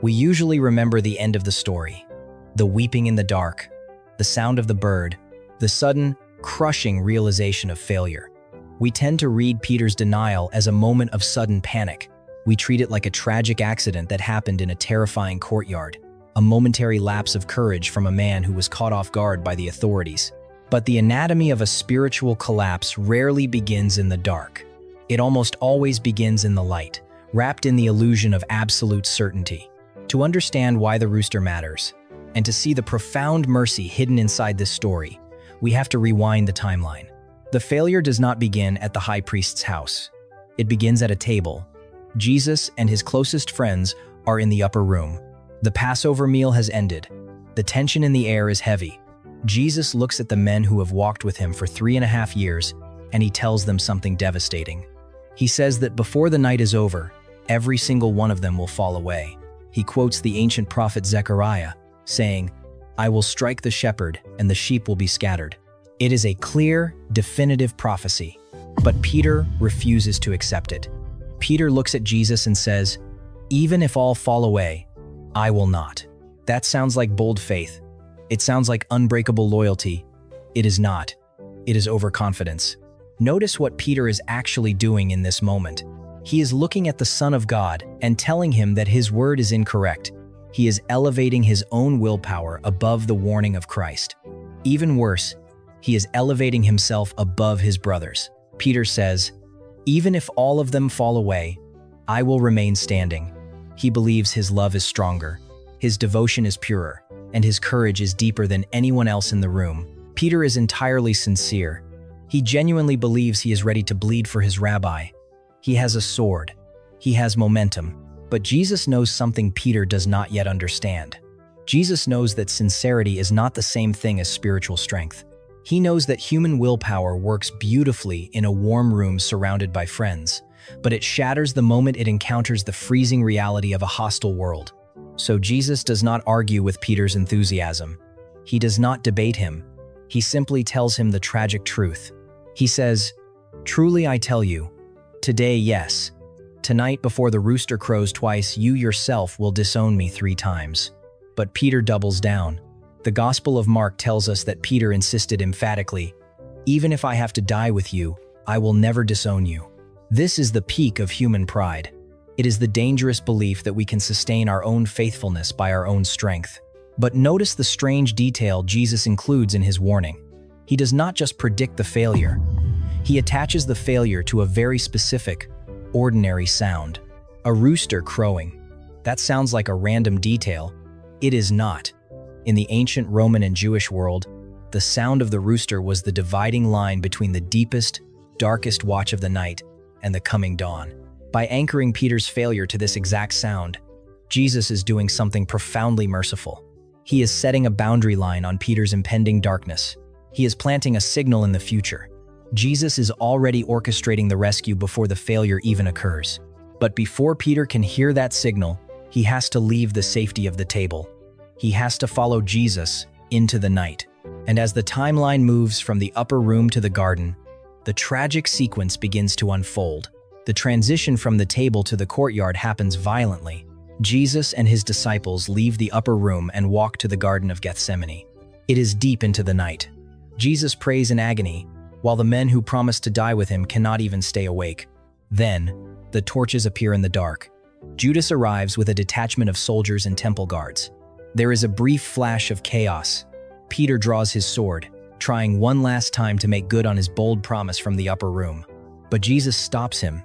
We usually remember the end of the story, the weeping in the dark, the sound of the bird, the sudden, crushing realization of failure. We tend to read Peter's denial as a moment of sudden panic. We treat it like a tragic accident that happened in a terrifying courtyard, a momentary lapse of courage from a man who was caught off guard by the authorities. But the anatomy of a spiritual collapse rarely begins in the dark. It almost always begins in the light, wrapped in the illusion of absolute certainty. To understand why the rooster matters, and to see the profound mercy hidden inside this story, we have to rewind the timeline. The failure does not begin at the high priest's house. It begins at a table. Jesus and his closest friends are in the upper room. The Passover meal has ended. The tension in the air is heavy. Jesus looks at the men who have walked with him for 3.5 years, and he tells them something devastating. He says that before the night is over, every single one of them will fall away. He quotes the ancient prophet Zechariah, saying, "I will strike the shepherd, and the sheep will be scattered." It is a clear, definitive prophecy, but Peter refuses to accept it. Peter looks at Jesus and says, "Even if all fall away, I will not." That sounds like bold faith. It sounds like unbreakable loyalty. It is not. It is overconfidence. Notice what Peter is actually doing in this moment. He is looking at the Son of God and telling him that his word is incorrect. He is elevating his own willpower above the warning of Christ. Even worse, he is elevating himself above his brothers. Peter says, "Even if all of them fall away, I will remain standing." He believes his love is stronger, his devotion is purer, and his courage is deeper than anyone else in the room. Peter is entirely sincere. He genuinely believes he is ready to bleed for his rabbi. He has a sword. He has momentum. But Jesus knows something Peter does not yet understand. Jesus knows that sincerity is not the same thing as spiritual strength. He knows that human willpower works beautifully in a warm room surrounded by friends, but it shatters the moment it encounters the freezing reality of a hostile world. So Jesus does not argue with Peter's enthusiasm. He does not debate him. He simply tells him the tragic truth. He says, "Truly I tell you, today, yes. Tonight before the rooster crows twice, you yourself will disown me 3 times. But Peter doubles down. The Gospel of Mark tells us that Peter insisted emphatically, "Even if I have to die with you, I will never disown you." This is the peak of human pride. It is the dangerous belief that we can sustain our own faithfulness by our own strength. But notice the strange detail Jesus includes in his warning. He does not just predict the failure. He attaches the failure to a very specific, ordinary sound. A rooster crowing. That sounds like a random detail. It is not. In the ancient Roman and Jewish world, the sound of the rooster was the dividing line between the deepest, darkest watch of the night and the coming dawn. By anchoring Peter's failure to this exact sound, Jesus is doing something profoundly merciful. He is setting a boundary line on Peter's impending darkness. He is planting a signal in the future. Jesus is already orchestrating the rescue before the failure even occurs. But before Peter can hear that signal, he has to leave the safety of the table. He has to follow Jesus into the night. And as the timeline moves from the upper room to the garden, the tragic sequence begins to unfold. The transition from the table to the courtyard happens violently. Jesus and his disciples leave the upper room and walk to the Garden of Gethsemane. It is deep into the night. Jesus prays in agony, while the men who promised to die with him cannot even stay awake. Then, the torches appear in the dark. Judas arrives with a detachment of soldiers and temple guards. There is a brief flash of chaos. Peter draws his sword, trying one last time to make good on his bold promise from the upper room. But Jesus stops him.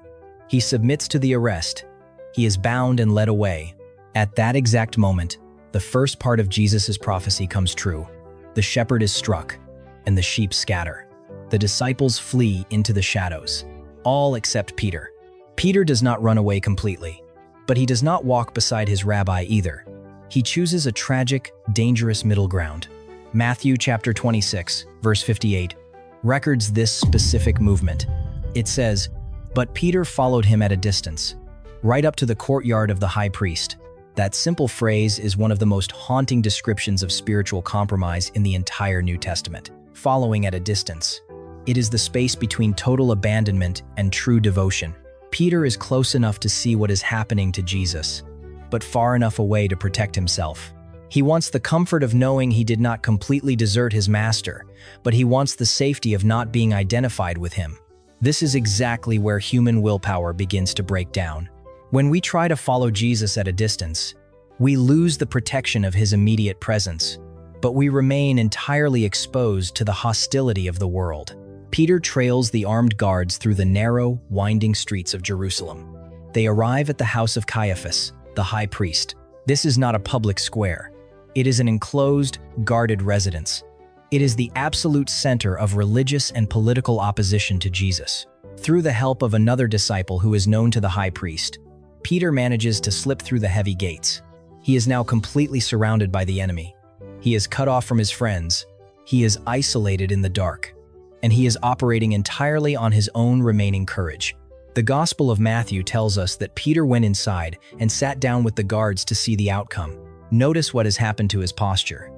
He submits to the arrest. He is bound and led away. At that exact moment, the first part of Jesus' prophecy comes true. The shepherd is struck, and the sheep scatter. The disciples flee into the shadows, all except Peter. Peter does not run away completely, but he does not walk beside his rabbi either. He chooses a tragic, dangerous middle ground. Matthew chapter 26, verse 58, records this specific movement. It says, "But Peter followed him at a distance, right up to the courtyard of the high priest." That simple phrase is one of the most haunting descriptions of spiritual compromise in the entire New Testament. Following at a distance. It is the space between total abandonment and true devotion. Peter is close enough to see what is happening to Jesus, but far enough away to protect himself. He wants the comfort of knowing he did not completely desert his master, but he wants the safety of not being identified with him. This is exactly where human willpower begins to break down. When we try to follow Jesus at a distance, we lose the protection of his immediate presence, but we remain entirely exposed to the hostility of the world. Peter trails the armed guards through the narrow, winding streets of Jerusalem. They arrive at the house of Caiaphas, the high priest. This is not a public square. It is an enclosed, guarded residence. It is the absolute center of religious and political opposition to Jesus. Through the help of another disciple who is known to the high priest, Peter manages to slip through the heavy gates. He is now completely surrounded by the enemy. He is cut off from his friends. He is isolated in the dark. And he is operating entirely on his own remaining courage. The Gospel of Matthew tells us that Peter went inside and sat down with the guards to see the outcome. Notice what has happened to his posture.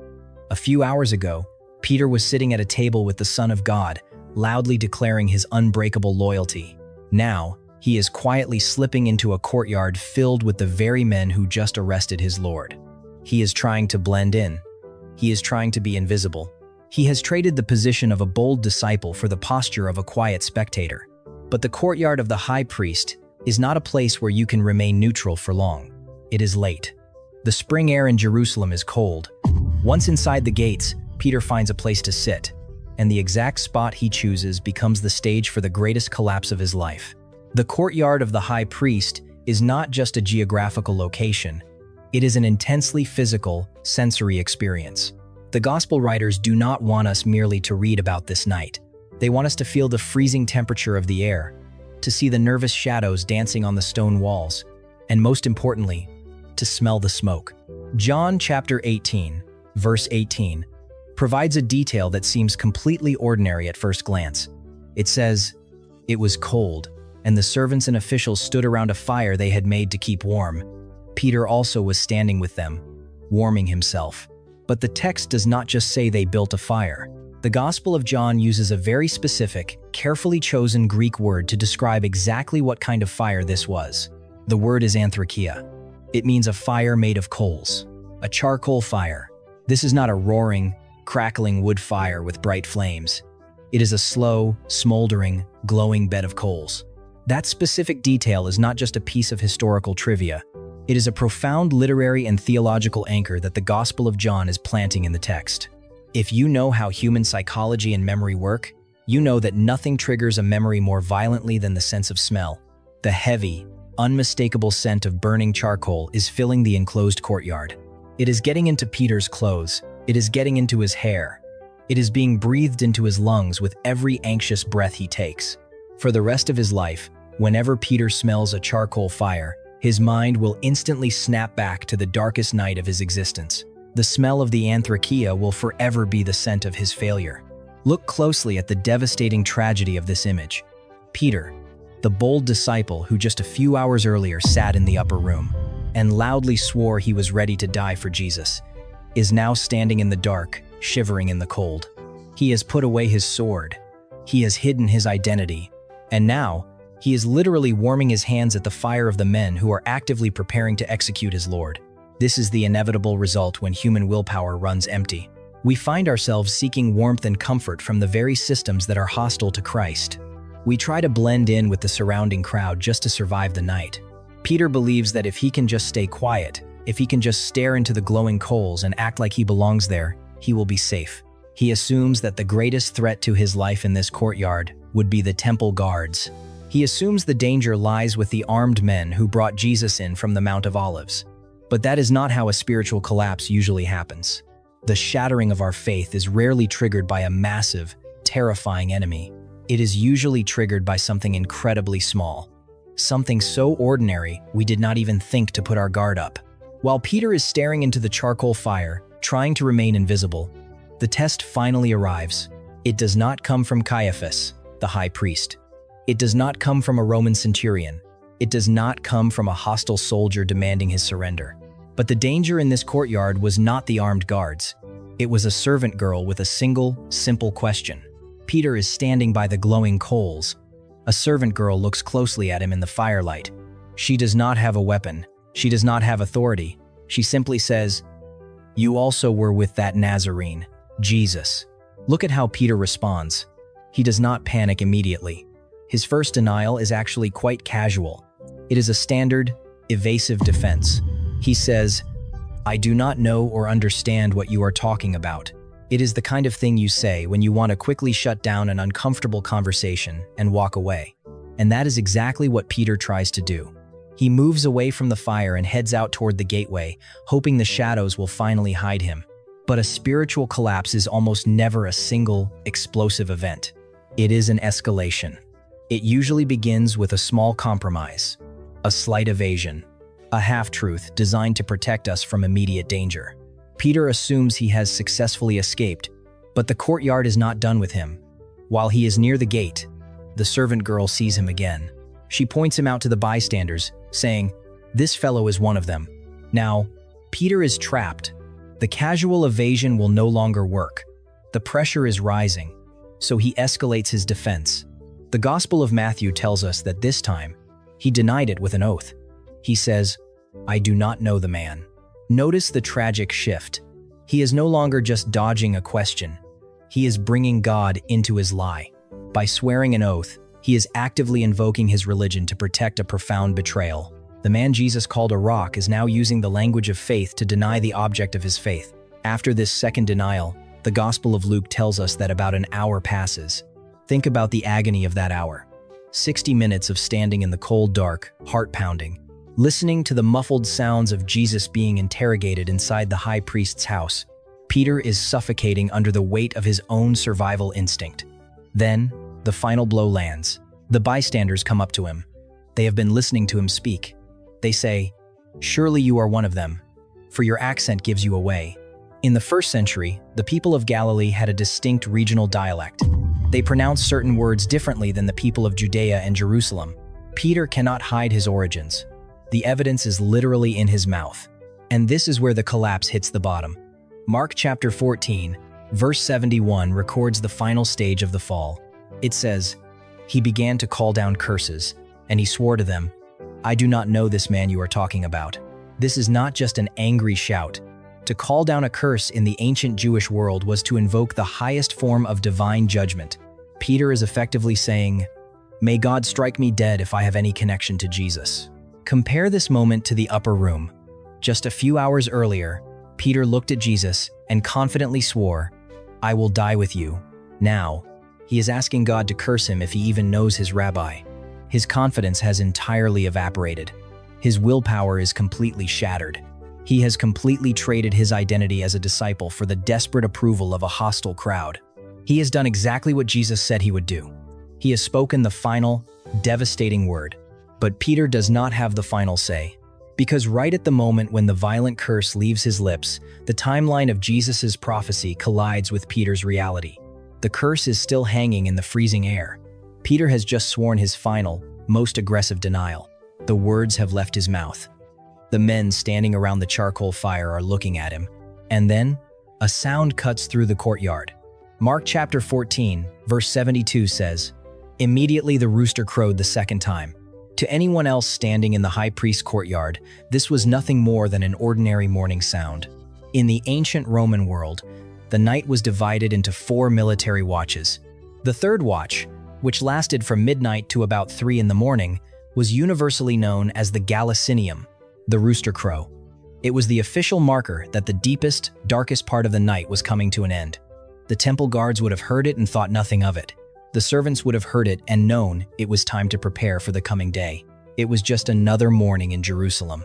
A few hours ago, Peter was sitting at a table with the Son of God, loudly declaring his unbreakable loyalty. Now, he is quietly slipping into a courtyard filled with the very men who just arrested his Lord. He is trying to blend in. He is trying to be invisible. He has traded the position of a bold disciple for the posture of a quiet spectator. But the courtyard of the high priest is not a place where you can remain neutral for long. It is late. The spring air in Jerusalem is cold. Once inside the gates, Peter finds a place to sit, and the exact spot he chooses becomes the stage for the greatest collapse of his life. The courtyard of the high priest is not just a geographical location. It is an intensely physical, sensory experience. The gospel writers do not want us merely to read about this night. They want us to feel the freezing temperature of the air, to see the nervous shadows dancing on the stone walls, and most importantly, to smell the smoke. John chapter 18, verse 18, provides a detail that seems completely ordinary at first glance. It says, "It was cold, and the servants and officials stood around a fire they had made to keep warm. Peter also was standing with them, warming himself." But the text does not just say they built a fire. The Gospel of John uses a very specific, carefully chosen Greek word to describe exactly what kind of fire this was. The word is anthrakia. It means a fire made of coals, a charcoal fire. This is not a roaring, crackling wood fire with bright flames. It is a slow, smoldering, glowing bed of coals. That specific detail is not just a piece of historical trivia. It is a profound literary and theological anchor that the Gospel of John is planting in the text. If you know how human psychology and memory work, you know that nothing triggers a memory more violently than the sense of smell. The heavy, unmistakable scent of burning charcoal is filling the enclosed courtyard. It is getting into Peter's clothes. It is getting into his hair. It is being breathed into his lungs with every anxious breath he takes. For the rest of his life, whenever Peter smells a charcoal fire, his mind will instantly snap back to the darkest night of his existence. The smell of the anthrakia will forever be the scent of his failure. Look closely at the devastating tragedy of this image. Peter, the bold disciple who just a few hours earlier sat in the upper room and loudly swore he was ready to die for Jesus, is now standing in the dark, shivering in the cold. He has put away his sword. He has hidden his identity. And now, he is literally warming his hands at the fire of the men who are actively preparing to execute his Lord. This is the inevitable result when human willpower runs empty. We find ourselves seeking warmth and comfort from the very systems that are hostile to Christ. We try to blend in with the surrounding crowd just to survive the night. Peter believes that if he can just stay quiet, if he can just stare into the glowing coals and act like he belongs there, he will be safe. He assumes that the greatest threat to his life in this courtyard would be the temple guards. He assumes the danger lies with the armed men who brought Jesus in from the Mount of Olives. But that is not how a spiritual collapse usually happens. The shattering of our faith is rarely triggered by a massive, terrifying enemy. It is usually triggered by something incredibly small. Something so ordinary we did not even think to put our guard up. While Peter is staring into the charcoal fire, trying to remain invisible, the test finally arrives. It does not come from Caiaphas, the high priest. It does not come from a Roman centurion. It does not come from a hostile soldier demanding his surrender. But the danger in this courtyard was not the armed guards. It was a servant girl with a single, simple question. Peter is standing by the glowing coals. A servant girl looks closely at him in the firelight. She does not have a weapon. She does not have authority. She simply says, "You also were with that Nazarene, Jesus." Look at how Peter responds. He does not panic immediately. His first denial is actually quite casual. It is a standard, evasive defense. He says, "I do not know or understand what you are talking about." It is the kind of thing you say when you want to quickly shut down an uncomfortable conversation and walk away. And that is exactly what Peter tries to do. He moves away from the fire and heads out toward the gateway, hoping the shadows will finally hide him. But a spiritual collapse is almost never a single, explosive event. It is an escalation. It usually begins with a small compromise, a slight evasion, a half-truth designed to protect us from immediate danger. Peter assumes he has successfully escaped, but the courtyard is not done with him. While he is near the gate, the servant girl sees him again. She points him out to the bystanders, saying, "This fellow is one of them." Now, Peter is trapped. The casual evasion will no longer work. The pressure is rising, so he escalates his defense. The Gospel of Matthew tells us that this time, he denied it with an oath. He says, "I do not know the man." Notice the tragic shift. He is no longer just dodging a question. He is bringing God into his lie. By swearing an oath, he is actively invoking his religion to protect a profound betrayal. The man Jesus called a rock is now using the language of faith to deny the object of his faith. After this second denial, the Gospel of Luke tells us that about an hour passes. Think about the agony of that hour. 60 minutes of standing in the cold dark, heart-pounding, listening to the muffled sounds of Jesus being interrogated inside the high priest's house. Peter is suffocating under the weight of his own survival instinct. Then, the final blow lands. The bystanders come up to him. They have been listening to him speak. They say, "Surely you are one of them, for your accent gives you away." In the first century, the people of Galilee had a distinct regional dialect. They pronounced certain words differently than the people of Judea and Jerusalem. Peter cannot hide his origins. The evidence is literally in his mouth. And this is where the collapse hits the bottom. Mark chapter 14, verse 71 records the final stage of the fall. It says, "He began to call down curses, and he swore to them, 'I do not know this man you are talking about.'" This is not just an angry shout. To call down a curse in the ancient Jewish world was to invoke the highest form of divine judgment. Peter is effectively saying, "May God strike me dead if I have any connection to Jesus." Compare this moment to the upper room. Just a few hours earlier, Peter looked at Jesus and confidently swore, "I will die with you." Now, he is asking God to curse him if he even knows his rabbi. His confidence has entirely evaporated. His willpower is completely shattered. He has completely traded his identity as a disciple for the desperate approval of a hostile crowd. He has done exactly what Jesus said he would do. He has spoken the final, devastating word. But Peter does not have the final say. Because right at the moment when the violent curse leaves his lips, the timeline of Jesus' prophecy collides with Peter's reality. The curse is still hanging in the freezing air. Peter has just sworn his final, most aggressive denial. The words have left his mouth. The men standing around the charcoal fire are looking at him. And then, a sound cuts through the courtyard. Mark chapter 14, verse 72 says, "Immediately the rooster crowed the second time." To anyone else standing in the high priest's courtyard, this was nothing more than an ordinary morning sound. In the ancient Roman world, the night was divided into 4 military watches. The third watch, which lasted from midnight to about 3 in the morning, was universally known as the Gallicinium, the rooster crow. It was the official marker that the deepest, darkest part of the night was coming to an end. The temple guards would have heard it and thought nothing of it. The servants would have heard it and known it was time to prepare for the coming day. It was just another morning in Jerusalem.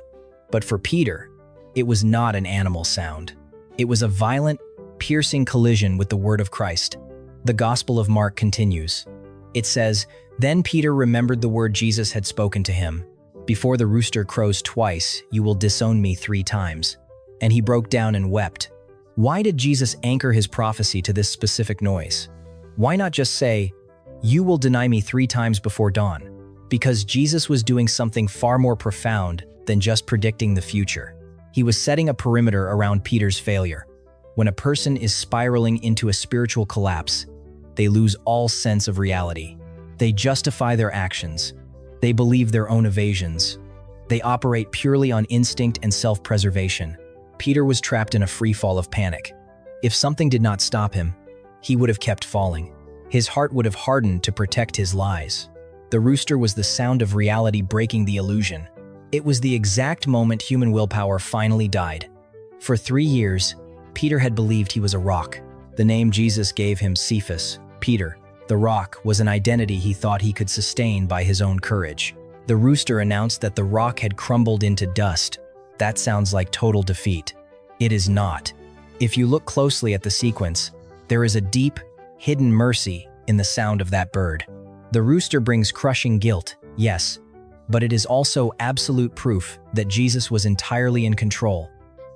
But for Peter, it was not an animal sound. It was a violent, piercing collision with the word of Christ. The Gospel of Mark continues. It says, "Then Peter remembered the word Jesus had spoken to him. 'Before the rooster crows twice, you will disown me 3 times.' And he broke down and wept." Why did Jesus anchor his prophecy to this specific noise? Why not just say, "You will deny me 3 times before dawn"? Because Jesus was doing something far more profound than just predicting the future. He was setting a perimeter around Peter's failure. When a person is spiraling into a spiritual collapse, they lose all sense of reality. They justify their actions. They believe their own evasions. They operate purely on instinct and self-preservation. Peter was trapped in a free fall of panic. If something did not stop him, he would have kept falling. His heart would have hardened to protect his lies. The rooster was the sound of reality breaking the illusion. It was the exact moment human willpower finally died. For 3 years, Peter had believed he was a rock. The name Jesus gave him, Cephas, Peter, the rock, was an identity he thought he could sustain by his own courage. The rooster announced that the rock had crumbled into dust. That sounds like total defeat. It is not. If you look closely at the sequence, there is a deep, hidden mercy in the sound of that bird. The rooster brings crushing guilt, yes, but it is also absolute proof that Jesus was entirely in control,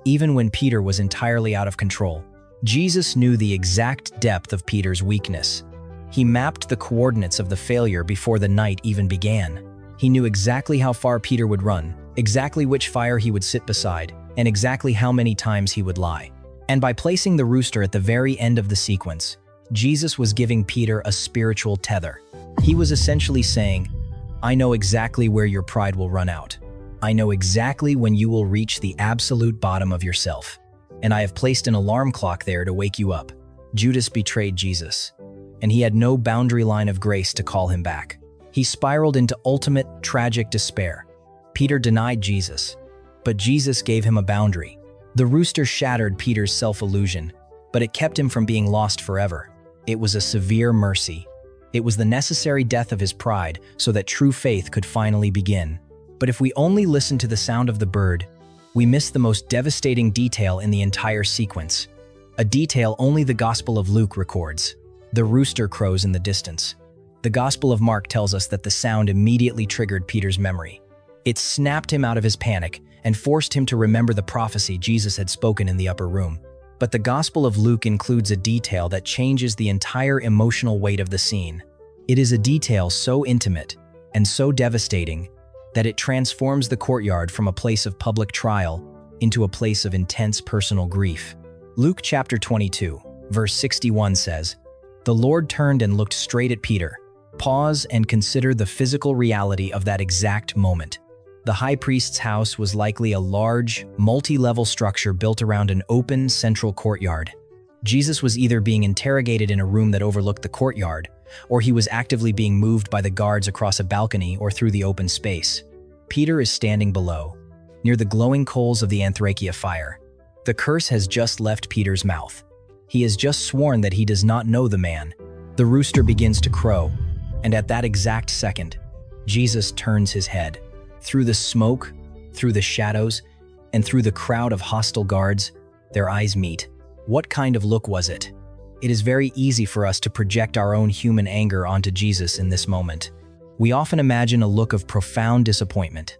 even when Peter was entirely out of control. Jesus knew the exact depth of Peter's weakness. He mapped the coordinates of the failure before the night even began. He knew exactly how far Peter would run, exactly which fire he would sit beside, and exactly how many times he would lie. And by placing the rooster at the very end of the sequence, Jesus was giving Peter a spiritual tether. He was essentially saying, I know exactly where your pride will run out. I know exactly when you will reach the absolute bottom of yourself. And I have placed an alarm clock there to wake you up. Judas betrayed Jesus, and he had no boundary line of grace to call him back. He spiraled into ultimate, tragic despair. Peter denied Jesus, but Jesus gave him a boundary. The rooster shattered Peter's self-illusion, but it kept him from being lost forever. It was a severe mercy. It was the necessary death of his pride so that true faith could finally begin. But if we only listen to the sound of the bird, we miss the most devastating detail in the entire sequence. A detail only the Gospel of Luke records. The rooster crows in the distance. The Gospel of Mark tells us that the sound immediately triggered Peter's memory. It snapped him out of his panic and forced him to remember the prophecy Jesus had spoken in the upper room. But the Gospel of Luke includes a detail that changes the entire emotional weight of the scene. It is a detail so intimate and so devastating that it transforms the courtyard from a place of public trial into a place of intense personal grief. Luke chapter 22, verse 61 says, "The Lord turned and looked straight at Peter. Pause and consider the physical reality of that exact moment. The high priest's house was likely a large, multi-level structure built around an open, central courtyard. Jesus was either being interrogated in a room that overlooked the courtyard, or he was actively being moved by the guards across a balcony or through the open space. Peter is standing below, near the glowing coals of the Anthrachia fire. The curse has just left Peter's mouth. He has just sworn that he does not know the man. The rooster begins to crow, and at that exact second, Jesus turns his head. Through the smoke, through the shadows, and through the crowd of hostile guards, their eyes meet. What kind of look was it? It is very easy for us to project our own human anger onto Jesus in this moment. We often imagine a look of profound disappointment,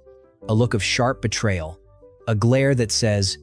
a look of sharp betrayal, a glare that says,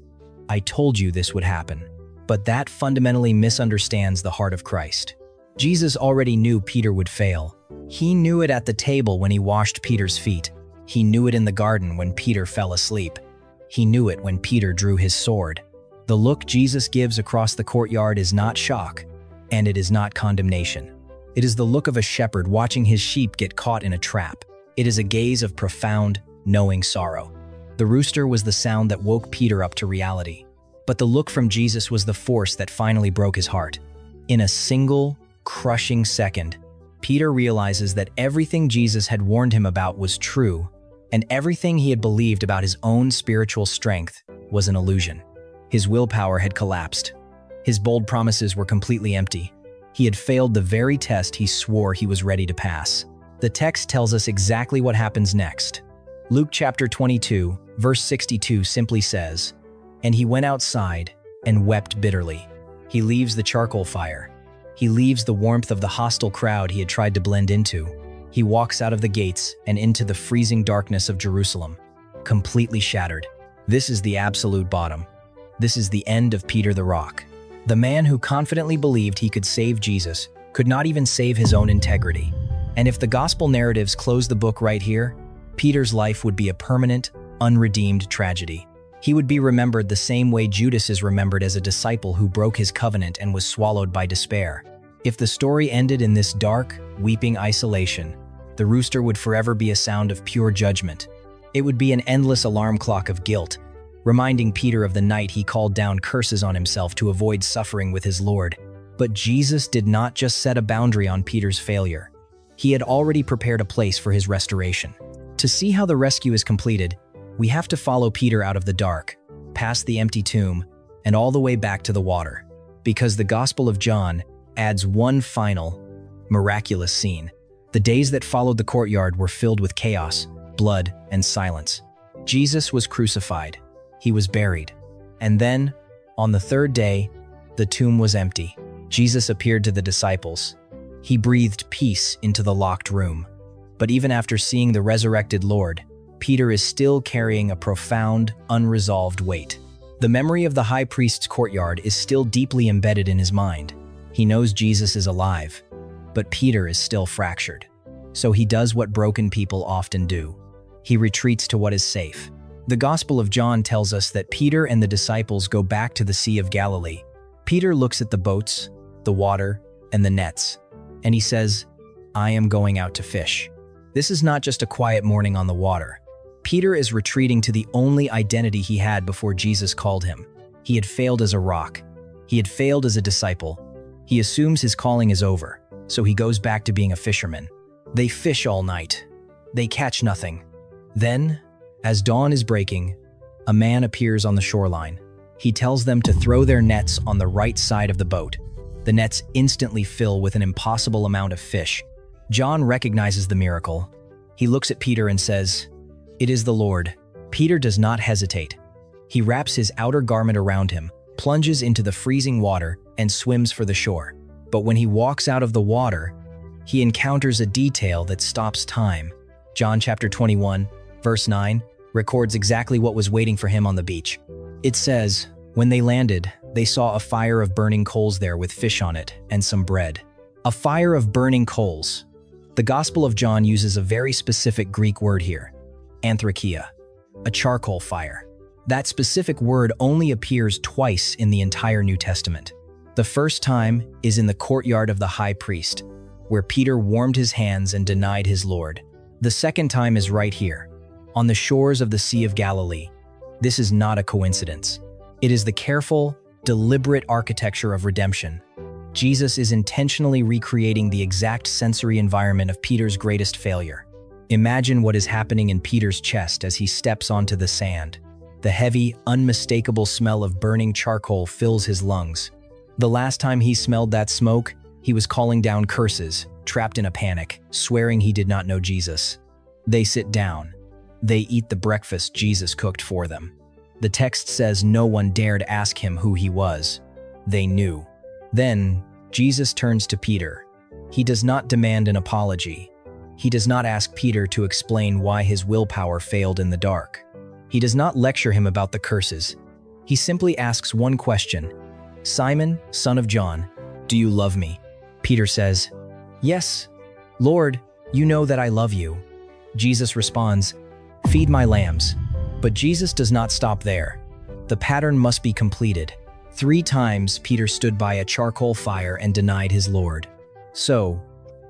"I told you this would happen." But that fundamentally misunderstands the heart of Christ. Jesus already knew Peter would fail. He knew it at the table when he washed Peter's feet. He knew it in the garden when Peter fell asleep. He knew it when Peter drew his sword. The look Jesus gives across the courtyard is not shock, and it is not condemnation. It is the look of a shepherd watching his sheep get caught in a trap. It is a gaze of profound, knowing sorrow. The rooster was the sound that woke Peter up to reality, but the look from Jesus was the force that finally broke his heart. In a single, crushing second, Peter realizes that everything Jesus had warned him about was true, and everything he had believed about his own spiritual strength was an illusion. His willpower had collapsed. His bold promises were completely empty. He had failed the very test he swore he was ready to pass. The text tells us exactly what happens next. Luke chapter 22, verse 62 simply says, "And he went outside and wept bitterly." He leaves the charcoal fire. He leaves the warmth of the hostile crowd he had tried to blend into. He walks out of the gates and into the freezing darkness of Jerusalem, completely shattered. This is the absolute bottom. This is the end of Peter the Rock. The man who confidently believed he could save Jesus could not even save his own integrity. And if the gospel narratives close the book right here, Peter's life would be a permanent, unredeemed tragedy. He would be remembered the same way Judas is remembered as a disciple who broke his covenant and was swallowed by despair. If the story ended in this dark, weeping isolation, the rooster would forever be a sound of pure judgment, It would be an endless alarm clock of guilt, reminding Peter of the night he called down curses on himself to avoid suffering with his Lord. But Jesus did not just set a boundary on Peter's failure. He had already prepared a place for his restoration. To see how the rescue is completed, we have to follow Peter out of the dark, past the empty tomb, and all the way back to the water, because the Gospel of John adds one final, miraculous scene. The days that followed the courtyard were filled with chaos, blood, and silence. Jesus was crucified. He was buried. And then, on the third day, the tomb was empty. Jesus appeared to the disciples. He breathed peace into the locked room. But even after seeing the resurrected Lord, Peter is still carrying a profound, unresolved weight. The memory of the high priest's courtyard is still deeply embedded in his mind. He knows Jesus is alive, but Peter is still fractured. So he does what broken people often do. He retreats to what is safe. The Gospel of John tells us that Peter and the disciples go back to the Sea of Galilee. Peter looks at the boats, the water, and the nets, and he says, "I am going out to fish." This is not just a quiet morning on the water. Peter is retreating to the only identity he had before Jesus called him. He had failed as a rock. He had failed as a disciple. He assumes his calling is over, so he goes back to being a fisherman. They fish all night. They catch nothing. Then, as dawn is breaking, a man appears on the shoreline. He tells them to throw their nets on the right side of the boat. The nets instantly fill with an impossible amount of fish. John recognizes the miracle. He looks at Peter and says, "It is the Lord." Peter does not hesitate. He wraps his outer garment around him, plunges into the freezing water, and swims for the shore. But when he walks out of the water, he encounters a detail that stops time. John chapter 21, verse 9, records exactly what was waiting for him on the beach. It says, "When they landed, they saw a fire of burning coals there with fish on it and some bread." A fire of burning coals. The Gospel of John uses a very specific Greek word here, anthrakia, a charcoal fire. That specific word only appears twice in the entire New Testament. The first time is in the courtyard of the high priest, where Peter warmed his hands and denied his Lord. The second time is right here, on the shores of the Sea of Galilee. This is not a coincidence. It is the careful, deliberate architecture of redemption. Jesus is intentionally recreating the exact sensory environment of Peter's greatest failure. Imagine what is happening in Peter's chest as he steps onto the sand. The heavy, unmistakable smell of burning charcoal fills his lungs. The last time he smelled that smoke, he was calling down curses, trapped in a panic, swearing he did not know Jesus. They sit down. They eat the breakfast Jesus cooked for them. The text says no one dared ask him who he was. They knew. Then, Jesus turns to Peter. He does not demand an apology. He does not ask Peter to explain why his willpower failed in the dark. He does not lecture him about the curses. He simply asks one question. "Simon, son of John, do you love me?" Peter says, "Yes, Lord, you know that I love you." Jesus responds, "Feed my lambs." But Jesus does not stop there. The pattern must be completed. 3 times Peter stood by a charcoal fire and denied his Lord. So,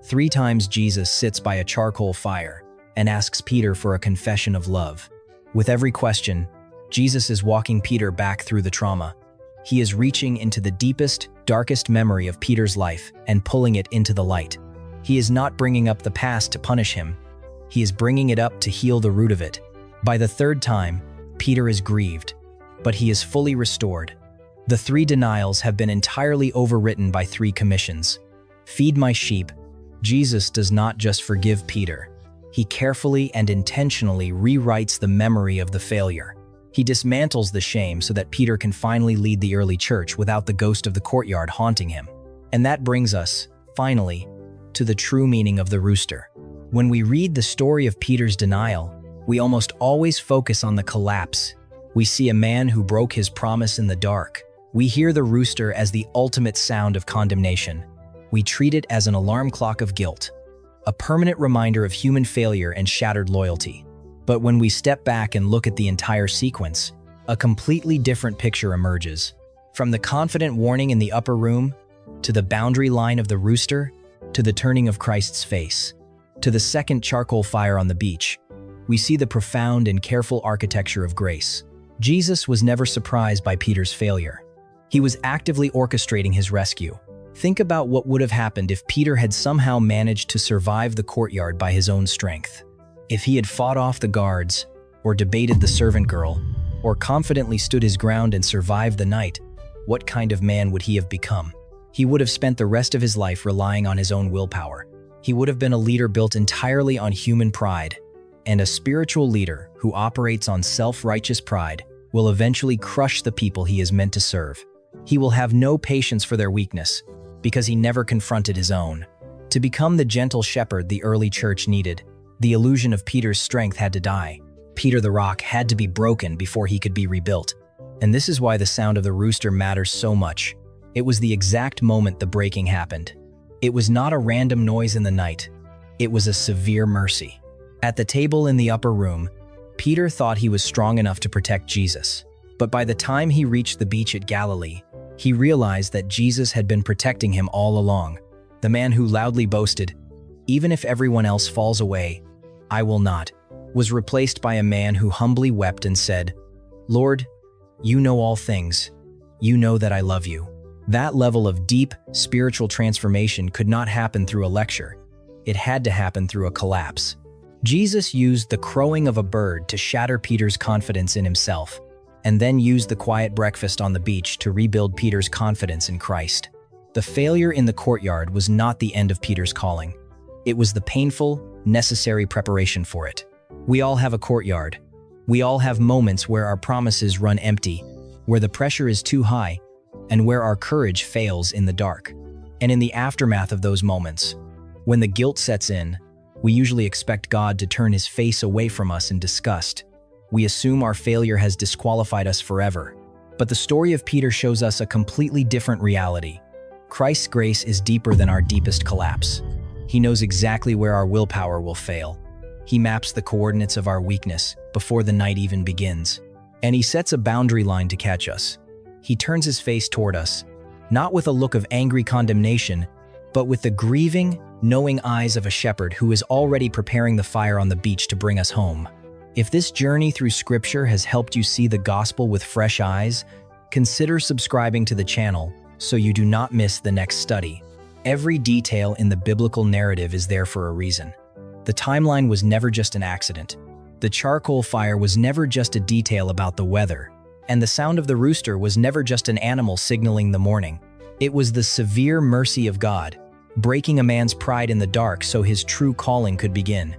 3 times Jesus sits by a charcoal fire and asks Peter for a confession of love. With every question, Jesus is walking Peter back through the trauma. He is reaching into the deepest, darkest memory of Peter's life and pulling it into the light. He is not bringing up the past to punish him. He is bringing it up to heal the root of it. By the 3rd time, Peter is grieved, but he is fully restored. The 3 denials have been entirely overwritten by 3 commissions. Feed my sheep. Jesus does not just forgive Peter. He carefully and intentionally rewrites the memory of the failure. He dismantles the shame so that Peter can finally lead the early church without the ghost of the courtyard haunting him. And that brings us, finally, to the true meaning of the rooster. When we read the story of Peter's denial, we almost always focus on the collapse. We see a man who broke his promise in the dark. We hear the rooster as the ultimate sound of condemnation. We treat it as an alarm clock of guilt, a permanent reminder of human failure and shattered loyalty. But when we step back and look at the entire sequence, a completely different picture emerges. From the confident warning in the upper room, to the boundary line of the rooster, to the turning of Christ's face, to the second charcoal fire on the beach, we see the profound and careful architecture of grace. Jesus was never surprised by Peter's failure. He was actively orchestrating his rescue. Think about what would have happened if Peter had somehow managed to survive the courtyard by his own strength. If he had fought off the guards, or debated the servant girl, or confidently stood his ground and survived the night, what kind of man would he have become? He would have spent the rest of his life relying on his own willpower. He would have been a leader built entirely on human pride, and a spiritual leader who operates on self-righteous pride will eventually crush the people he is meant to serve. He will have no patience for their weakness, because he never confronted his own. To become the gentle shepherd the early church needed, the illusion of Peter's strength had to die. Peter the rock had to be broken before he could be rebuilt. And this is why the sound of the rooster matters so much. It was the exact moment the breaking happened. It was not a random noise in the night. It was a severe mercy. At the table in the upper room, Peter thought he was strong enough to protect Jesus. But by the time he reached the beach at Galilee, he realized that Jesus had been protecting him all along. The man who loudly boasted, "Even if everyone else falls away, I will not," was replaced by a man who humbly wept and said, "Lord, you know all things. You know that I love you." That level of deep spiritual transformation could not happen through a lecture. It had to happen through a collapse. Jesus used the crowing of a bird to shatter Peter's confidence in himself, and then used the quiet breakfast on the beach to rebuild Peter's confidence in Christ. The failure in the courtyard was not the end of Peter's calling. It was the painful, necessary preparation for it. We all have a courtyard. We all have moments where our promises run empty, where the pressure is too high, and where our courage fails in the dark. And in the aftermath of those moments, when the guilt sets in, we usually expect God to turn his face away from us in disgust. We assume our failure has disqualified us forever. But the story of Peter shows us a completely different reality. Christ's grace is deeper than our deepest collapse. He knows exactly where our willpower will fail. He maps the coordinates of our weakness before the night even begins. And he sets a boundary line to catch us. He turns his face toward us, not with a look of angry condemnation, but with the grieving, knowing eyes of a shepherd who is already preparing the fire on the beach to bring us home. If this journey through Scripture has helped you see the gospel with fresh eyes, consider subscribing to the channel so you do not miss the next study. Every detail in the biblical narrative is there for a reason. The timeline was never just an accident. The charcoal fire was never just a detail about the weather. And the sound of the rooster was never just an animal signaling the morning. It was the severe mercy of God, breaking a man's pride in the dark so his true calling could begin.